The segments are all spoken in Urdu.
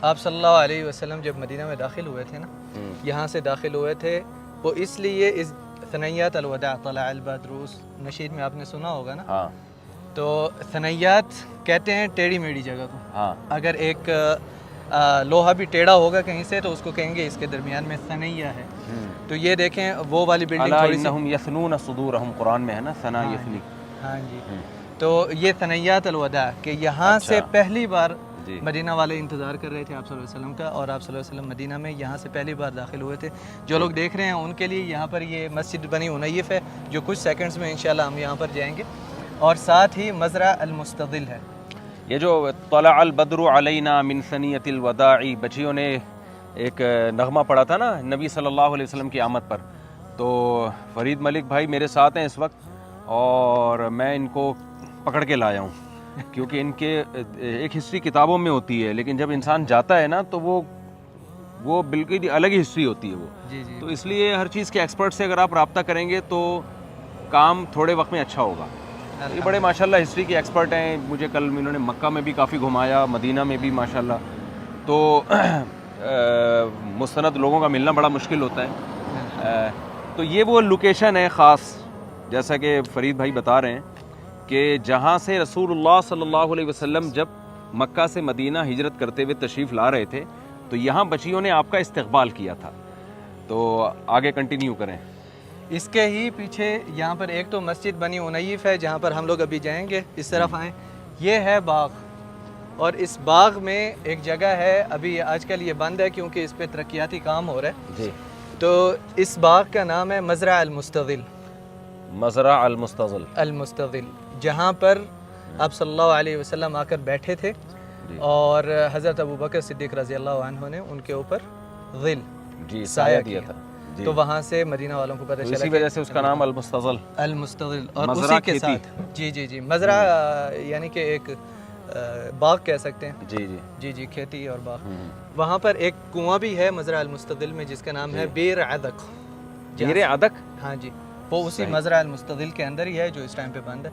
آپ صلی اللہ علیہ وسلم جب مدینہ میں داخل ہوئے تھے نا، یہاں سے داخل ہوئے تھے، وہ اس لیے اس ثنیات الوداع طلع البدر نشید میں آپ نے سنا ہوگا نا، ہاں تو ثنیات کہتے ہیں ٹیڑھی میڑھی جگہ کو. ہاں اگر ایک لوہا بھی ٹیڑھا ہوگا کہیں سے تو اس کو کہیں گے اس کے درمیان میں ثنیہ ہے. تو یہ دیکھیں وہ والی بلڈنگ الا تھوڑی سی، انہم یثنون صدورہم، قرآن میں ہے نا ثنا یثنی. ہاں جی، تو یہ ثنیات الوداع کہ یہاں سے پہلی بار مدینہ والے انتظار کر رہے تھے آپ صلی اللہ علیہ وسلم کا، اور آپ صلی اللہ علیہ وسلم مدینہ میں یہاں سے پہلی بار داخل ہوئے تھے. جو لوگ دیکھ رہے ہیں ان کے لیے یہاں پر یہ مسجد بنی عنیف ہے، جو کچھ سیکنڈز میں انشاءاللہ ہم یہاں پر جائیں گے، اور ساتھ ہی مزرع المستظل ہے. یہ جو طلع البدر علینا من ثنیۃ الوداع، بچیوں نے ایک نغمہ پڑھا تھا نا نبی صلی اللہ علیہ وسلم کی آمد پر، تو فرید ملک بھائی میرے ساتھ ہیں اس وقت، اور میں ان کو پکڑ کے لایا ہوں کیونکہ ان کے ایک ہسٹری کتابوں میں ہوتی ہے، لیکن جب انسان جاتا ہے نا تو وہ بالکل الگ ہی ہسٹری ہوتی ہے وہ. جی جی، تو اس لیے ہر چیز کے ایکسپرٹ سے اگر آپ رابطہ کریں گے تو کام تھوڑے وقت میں اچھا ہوگا. یہ بڑے ماشاءاللہ ہسٹری کے ایکسپرٹ ہیں. مجھے کل انہوں نے مکہ میں بھی کافی گھمایا، مدینہ میں بھی ماشاءاللہ. تو مستند لوگوں کا ملنا بڑا مشکل ہوتا ہے. تو یہ وہ لوکیشن ہے خاص، جیسا کہ فرید بھائی بتا رہے ہیں کہ جہاں سے رسول اللہ صلی اللہ علیہ وسلم جب مکہ سے مدینہ ہجرت کرتے ہوئے تشریف لا رہے تھے تو یہاں بچیوں نے آپ کا استقبال کیا تھا. تو آگے کنٹینیو کریں. اس کے ہی پیچھے یہاں پر ایک تو مسجد بنی عنیف ہے جہاں پر ہم لوگ ابھی جائیں گے. اس طرف آئیں، یہ ہے باغ، اور اس باغ میں ایک جگہ ہے، ابھی آج کل یہ بند ہے کیونکہ اس پہ ترقیاتی کام ہو رہا ہے. جی، تو اس باغ کا نام ہے مزرع المستظل. مزرع المستظل، المستظل، جہاں پر آپ صلی اللہ علیہ وسلم آ کر بیٹھے تھے، اور حضرت ابو بکر صدیق رضی اللہ عنہ نے ان کے اوپر ظل جی سایہ دیا کیا. تھا. تو وہاں سے مدینہ والوں کو پتہ چلا، اسی وجہ سے اس کا نام المستظل، المستظل. اور مزرعہ اسی کے کھیتی. ساتھ جی مزرعہ یعنی کہ ایک باغ کہہ سکتے ہیں. جی کھیتی اور باغ. وہاں پر ایک کنواں بھی ہے مزرعہ المستظل میں جس کا نام ہے بیر عدق. بیر عدق، ہاں جی، وہ اسی مزرعہ المستظل کے اندر ہی ہے جو اس ٹائم پہ بند ہے.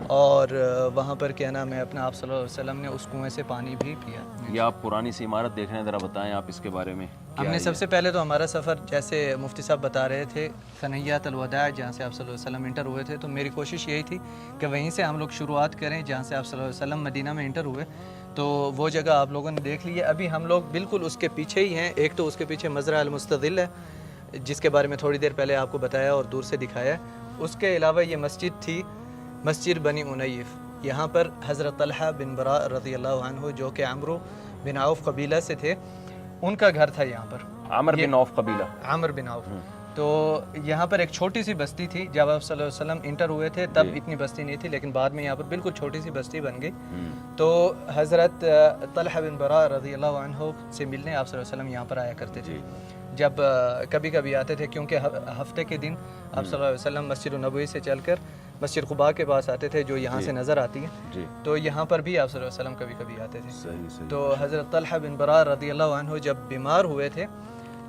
اور وہاں پر کیا نام ہے اپنا آپ صلی اللہ علیہ وسلم نے اس کنویں سے پانی بھی پیا. یہ آپ پرانی سی عمارت دیکھ رہے ہیں، ذرا بتائیں آپ اس کے بارے میں. ہم نے سب سے پہلے تو ہمارا سفر جیسے مفتی صاحب بتا رہے تھے ثنیات الوداع جہاں سے آپ صلی اللہ علیہ وسلم انٹر ہوئے تھے، تو میری کوشش یہی تھی کہ وہیں سے ہم لوگ شروعات کریں جہاں سے آپ صلی اللہ علیہ وسلم مدینہ میں انٹر ہوئے. تو وہ جگہ آپ لوگوں نے دیکھ لی ہے. ابھی ہم لوگ بالکل اس کے پیچھے ہی ہیں. ایک تو اس کے پیچھے مزرعہ المستظل ہے جس کے بارے میں تھوڑی دیر پہلے آپ کو بتایا اور دور سے دکھایا ہے. اس کے علاوہ یہ مسجد تھی مسجد بنی عنیف. یہاں پر حضرت طلحہ بن براء رضی اللہ عنہ جو کہ عمرو بن عوف قبیلہ سے تھے، ان کا گھر تھا یہاں پر. عامر بن عوف قبیلہ، عامر بن عوف. تو یہاں پر ایک چھوٹی سی بستی تھی. جب آپ صلی اللہ علیہ وسلم انٹر ہوئے تھے تب اتنی بستی نہیں تھی، لیکن بعد میں یہاں پر بالکل چھوٹی سی بستی بن گئی. تو حضرت طلحہ بن براء رضی اللہ عنہ سے ملنے آپ صلی اللہ علیہ وسلم یہاں پر آیا کرتے تھے. جب کبھی کبھی آتے تھے کیونکہ ہفتے کے دن آپ صلی اللہ علیہ وسلم مسجد النبوی سے چل کر مسجد قباء کے پاس آتے تھے جو یہاں سے نظر آتی ہے. تو یہاں پر بھی آپ صلی اللہ علیہ وسلم کبھی کبھی آتے تھے. تو حضرت طلحہ بن براء رضی اللہ عنہ جب بیمار ہوئے تھے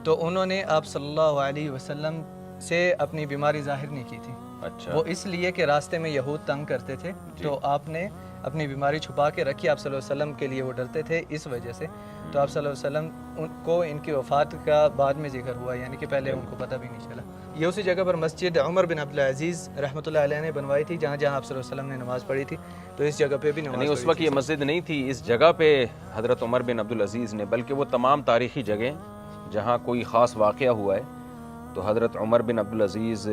تو انہوں نے آپ صلی اللہ علیہ وسلم سے اپنی بیماری ظاہر نہیں کی تھی. اچھا، وہ وہ اس لیے کہ راستے میں یہود تنگ کرتے تھے، تو آپ نے اپنی بیماری چھپا کے رکھی. آپ صلی اللہ علیہ وسلم کے لیے وہ ڈرتے تھے اس وجہ سے. تو آپ صلی اللہ علیہ وسلم کو ان کی وفات کا بعد میں ذکر ہوا، یعنی کہ پہلے ان کو پتہ بھی نہیں چلا. یہ اسی جگہ پر مسجد عمر بن عبدالعزیز رحمۃ اللہ علیہ نے بنوائی تھی جہاں جہاں آپ صلی اللہ علیہ وسلم نے نماز پڑھی تھی. تو اس جگہ پہ بھی نماز نہیں، اس وقت یہ مسجد نہیں تھی اس جگہ پہ حضرت عمر بن عبدالعزیز نے، بلکہ وہ تمام تاریخی جگہیں جہاں کوئی خاص واقعہ ہوا ہے تو حضرت عمر بن عبدالعزیز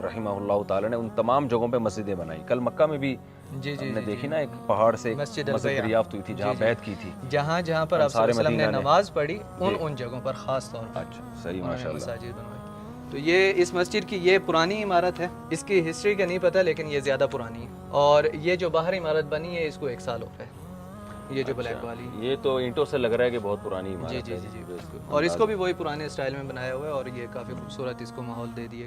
رحمہ اللہ تعالی نے ان تمام جگہوں پہ مسجدیں بنائی. کل مکہ میں بھی ہم نے دیکھی نا ایک پہاڑ سے مسجد دریافت ہوئی تھی جہاں بیعت کی تھی. جہاں جہاں پر آپ صلی اللہ علیہ وسلم نے نماز پڑھی ان جگہوں پر خاص طور پر. اچھا، صحیح، ماشاءاللہ. مساجد بنوائی. تو یہ اس مسجد کی یہ پرانی عمارت ہے. اس کی ہسٹری کا نہیں پتہ لیکن یہ زیادہ پرانی ہے. اور یہ جو باہر عمارت بنی ہے اس کو 1 سال ہو گیا ہے. یہ جو بلیک والی، یہ تو اینٹوں سے لگ رہا ہے کہ بہت پرانی عمارت ہے. جی. اور اس کو بھی وہی پرانے اسٹائل میں بنایا ہوا ہے اور یہ کافی خوبصورت اس کو ماحول دے دیے.